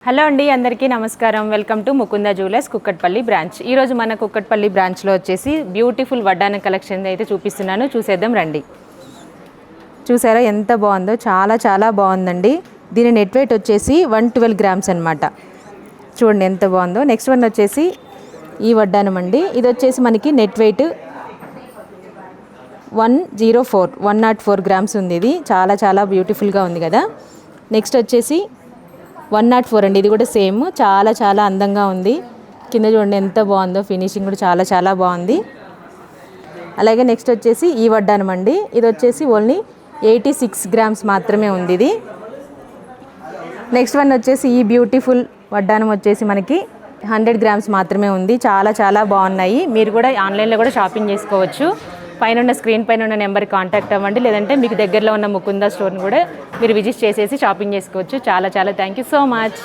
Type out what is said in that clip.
Hello అండి, అందరికీ నమస్కారం. Welcome to Mukunda jewellers Kukatpally branch. ఈరోజు మన కుక్కట్పల్లి బ్రాంచ్లో వచ్చేసి బ్యూటిఫుల్ వడ్డాన కలెక్షన్ అయితే చూపిస్తున్నాను, చూసేద్దాం రండి. చూసారా ఎంత బాగుందో, చాలా చాలా బాగుందండి. దీని నెట్ వెయిట్ వచ్చేసి 112 గ్రామ్స్ అనమాట. చూడండి ఎంత బాగుందో. నెక్స్ట్ వన్ వచ్చేసి ఈ వడ్డానం అండి. ఇది వచ్చేసి మనకి నెట్ వెయిట్ 104 గ్రామ్స్ ఉంది. ఇది చాలా చాలా బ్యూటిఫుల్గా ఉంది కదా. నెక్స్ట్ వచ్చేసి 104 అండి. ఇది కూడా సేమ్, చాలా చాలా అందంగా ఉంది. కింద చూడండి ఎంత బాగుందో, ఫినిషింగ్ కూడా చాలా చాలా బాగుంది. అలాగే నెక్స్ట్ వచ్చేసి ఈ వడ్డానం అండి. ఇది వచ్చేసి ఓన్లీ 86 గ్రామ్స్ మాత్రమే ఉంది ఇది. నెక్స్ట్ వన్ వచ్చేసి ఈ బ్యూటిఫుల్ వడ్డానం వచ్చేసి మనకి 100 గ్రామ్స్ మాత్రమే ఉంది. చాలా చాలా బాగున్నాయి. మీరు కూడా ఆన్లైన్లో కూడా షాపింగ్ చేసుకోవచ్చు. పైన స్క్రీన్ పైన ఉన్న నెంబర్కి కాంటాక్ట్ అవ్వండి, లేదంటే మీకు దగ్గరలో ఉన్న ముకుంద స్టోర్ని కూడా మీరు విజిట్ చేసేసి షాపింగ్ చేసుకోవచ్చు. చాలా చాలా థ్యాంక్ యూ సో మచ్.